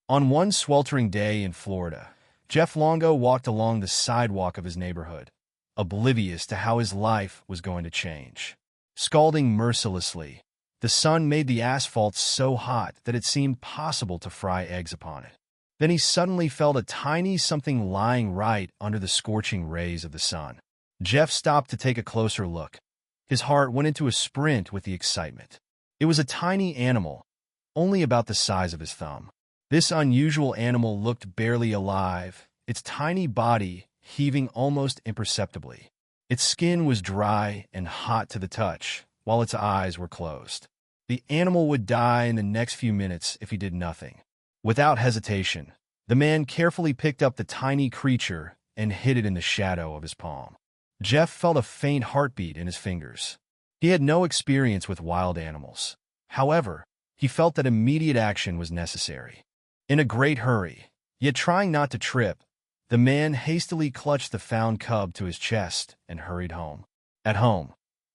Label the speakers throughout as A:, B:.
A: On one sweltering day in Florida, Jeff Longo walked along the sidewalk of his neighborhood, oblivious to how his life was going to change. Scalding mercilessly, the sun made the asphalt so hot that it seemed possible to fry eggs upon it. Then he suddenly felt a tiny something lying right under the scorching rays of the sun. Jeff stopped to take a closer look. His heart went into a sprint with the excitement. It was a tiny animal, only about the size of his thumb. This unusual animal looked barely alive, its tiny body heaving almost imperceptibly. Its skin was dry and hot to the touch, while its eyes were closed. The animal would die in the next few minutes if he did nothing. Without hesitation, the man carefully picked up the tiny creature and hid it in the shadow of his palm. Jeff felt a faint heartbeat in his fingers. He had no experience with wild animals. However, he felt that immediate action was necessary. In a great hurry, yet trying not to trip, the man hastily clutched the found cub to his chest and hurried home. At home,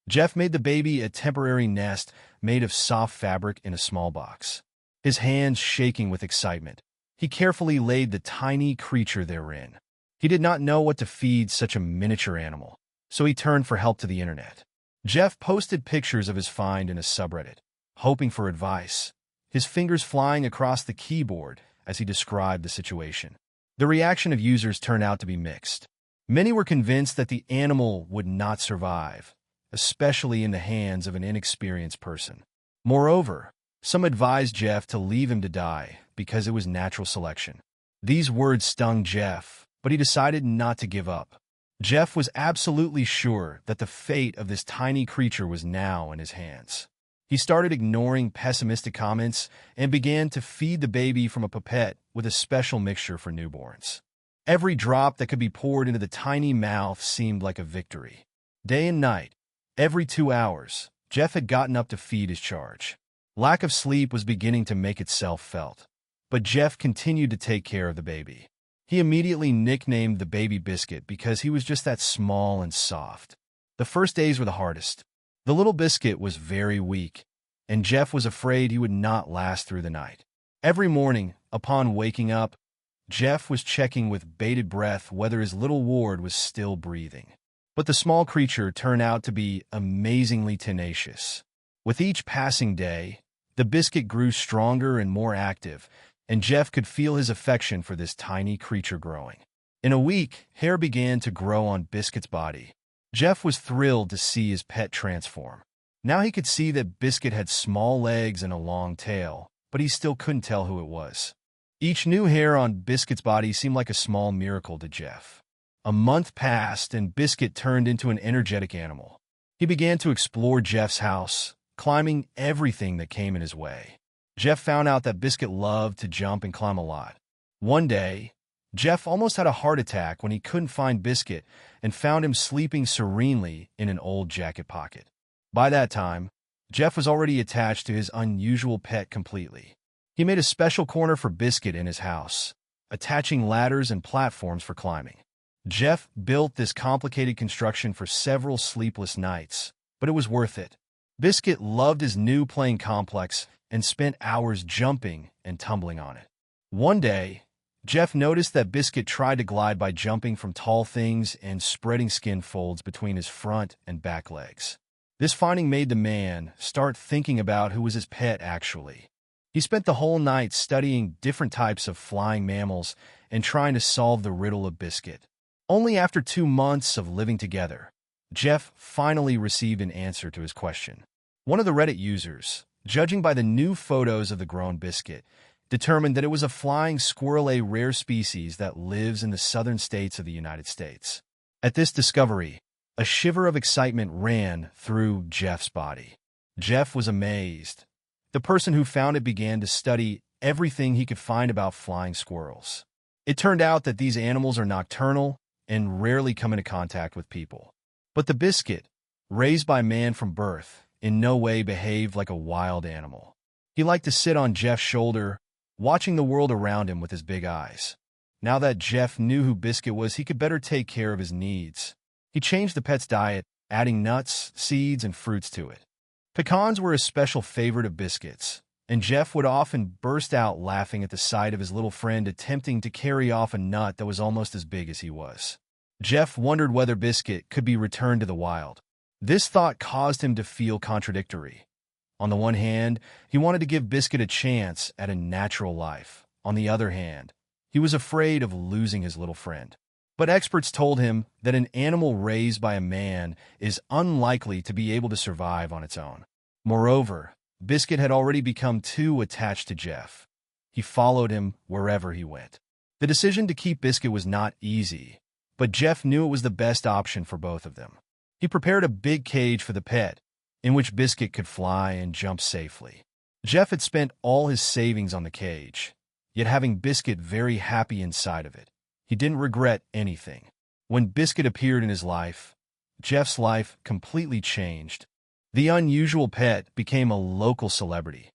A: Jeff made the baby a temporary nest made of soft fabric in a small box. His hands shaking with excitement, he carefully laid the tiny creature therein. He did not know what to feed such a miniature animal, so he turned for help to the internet. Jeff posted pictures of his find in a subreddit, hoping for advice, his fingers flying across the keyboard as he described the situation. The reaction of users turned out to be mixed. Many were convinced that the animal would not survive, especially in the hands of an inexperienced person. Moreover, some advised Jeff to leave him to die because it was natural selection. These words stung Jeff, but he decided not to give up. Jeff was absolutely sure that the fate of this tiny creature was now in his hands. He started ignoring pessimistic comments and began to feed the baby from a pipette with a special mixture for newborns. Every drop that could be poured into the tiny mouth seemed like a victory. Day and night, every 2 hours, Jeff had gotten up to feed his charge. Lack of sleep was beginning to make itself felt, but Jeff continued to take care of the baby. He immediately nicknamed the baby Biscuit because he was just that small and soft. The first days were the hardest. The little Biscuit was very weak, and Jeff was afraid he would not last through the night. Every morning, upon waking up, Jeff was checking with bated breath whether his little ward was still breathing. But the small creature turned out to be amazingly tenacious. With each passing day, the Biscuit grew stronger and more active, and Jeff could feel his affection for this tiny creature growing. In a week, hair began to grow on Biscuit's body. Jeff was thrilled to see his pet transform. Now he could see that Biscuit had small legs and a long tail, but he still couldn't tell who it was. Each new hair on Biscuit's body seemed like a small miracle to Jeff. A month passed, and Biscuit turned into an energetic animal. He began to explore Jeff's house, climbing everything that came in his way. Jeff found out that Biscuit loved to jump and climb a lot. One day, Jeff almost had a heart attack when he couldn't find Biscuit and found him sleeping serenely in an old jacket pocket. By that time, Jeff was already attached to his unusual pet completely. He made a special corner for Biscuit in his house, attaching ladders and platforms for climbing. Jeff built this complicated construction for several sleepless nights, but it was worth it. Biscuit loved his new playing complex and spent hours jumping and tumbling on it. One day, Jeff noticed that Biscuit tried to glide by jumping from tall things and spreading skin folds between his front and back legs. This finding made the man start thinking about who was his pet actually. He spent the whole night studying different types of flying mammals and trying to solve the riddle of Biscuit. Only after 2 months of living together, Jeff finally received an answer to his question. One of the Reddit users, judging by the new photos of the grown Biscuit, determined that it was a flying squirrel, a rare species that lives in the southern states of the United States. At this discovery, a shiver of excitement ran through Jeff's body. Jeff was amazed. The person who found it began to study everything he could find about flying squirrels. It turned out that these animals are nocturnal and rarely come into contact with people. But the Biscuit, raised by man from birth, in no way behaved like a wild animal. He liked to sit on Jeff's shoulder, watching the world around him with his big eyes. Now that Jeff knew who Biscuit was, he could better take care of his needs. He changed the pet's diet, adding nuts, seeds, and fruits to it. Pecans were a special favorite of Biscuit's, and Jeff would often burst out laughing at the sight of his little friend attempting to carry off a nut that was almost as big as he was. Jeff wondered whether Biscuit could be returned to the wild. This thought caused him to feel contradictory. On the one hand, he wanted to give Biscuit a chance at a natural life. On the other hand, he was afraid of losing his little friend. But experts told him that an animal raised by a man is unlikely to be able to survive on its own. Moreover, Biscuit had already become too attached to Jeff. He followed him wherever he went. The decision to keep Biscuit was not easy, but Jeff knew it was the best option for both of them. He prepared a big cage for the pet, in which Biscuit could fly and jump safely. Jeff had spent all his savings on the cage, yet having Biscuit very happy inside of it. He didn't regret anything. When Biscuit appeared in his life, Jeff's life completely changed. The unusual pet became a local celebrity.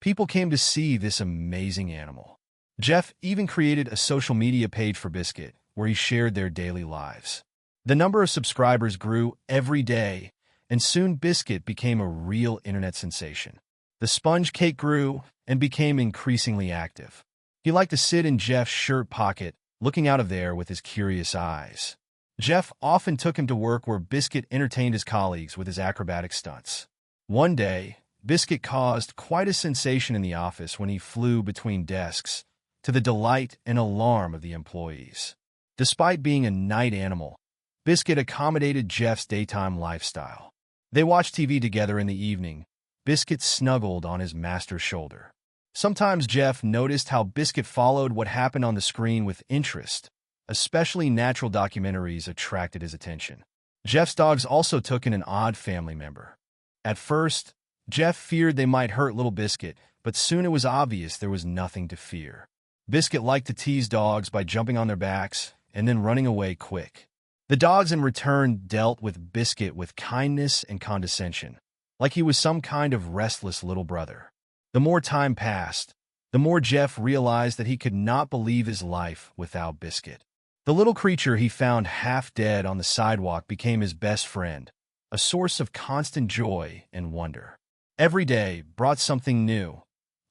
A: People came to see this amazing animal. Jeff even created a social media page for Biscuit, where he shared their daily lives. The number of subscribers grew every day, and soon Biscuit became a real internet sensation. The sponge cake grew and became increasingly active. He liked to sit in Jeff's shirt pocket, looking out of there with his curious eyes. Jeff often took him to work where Biscuit entertained his colleagues with his acrobatic stunts. One day, Biscuit caused quite a sensation in the office when he flew between desks, to the delight and alarm of the employees. Despite being a night animal, Biscuit accommodated Jeff's daytime lifestyle. They watched TV together in the evening, Biscuit snuggled on his master's shoulder. Sometimes Jeff noticed how Biscuit followed what happened on the screen with interest. Especially natural documentaries attracted his attention. Jeff's dogs also took in an odd family member. At first, Jeff feared they might hurt little Biscuit, but soon it was obvious there was nothing to fear. Biscuit liked to tease dogs by jumping on their backs and then running away quick. The dogs in return dealt with Biscuit with kindness and condescension, like he was some kind of restless little brother. The more time passed, the more Jeff realized that he could not believe his life without Biscuit. The little creature he found half dead on the sidewalk became his best friend, a source of constant joy and wonder. Every day brought something new.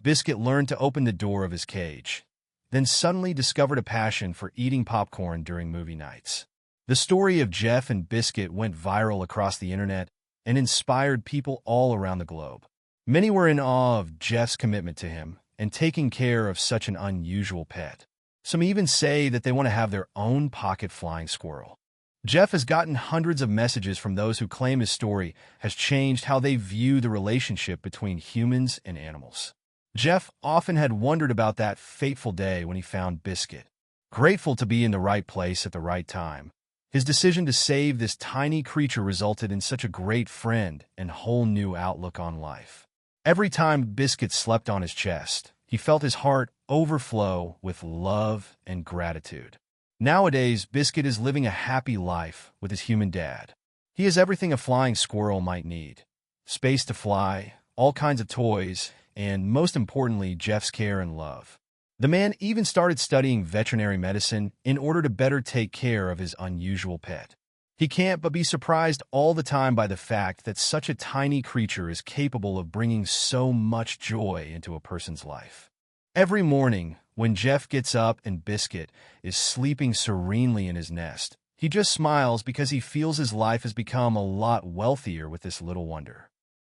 A: Biscuit learned to open the door of his cage, then suddenly discovered a passion for eating popcorn during movie nights. The story of Jeff and Biscuit went viral across the internet and inspired people all around the globe. Many were in awe of Jeff's commitment to him and taking care of such an unusual pet. Some even say that they want to have their own pocket flying squirrel. Jeff has gotten hundreds of messages from those who claim his story has changed how they view the relationship between humans and animals. Jeff often had wondered about that fateful day when he found Biscuit. Grateful to be in the right place at the right time, his decision to save this tiny creature resulted in such a great friend and whole new outlook on life. Every time Biscuit slept on his chest, he felt his heart overflow with love and gratitude. Nowadays, Biscuit is living a happy life with his human dad. He has everything a flying squirrel might need: space to fly, all kinds of toys, and most importantly, Jeff's care and love. The man even started studying veterinary medicine in order to better take care of his unusual pet. He can't but be surprised all the time by the fact that such a tiny creature is capable of bringing so much joy into a person's life. Every morning, when Jeff gets up and Biscuit is sleeping serenely in his nest, he just smiles because he feels his life has become a lot wealthier with this little wonder.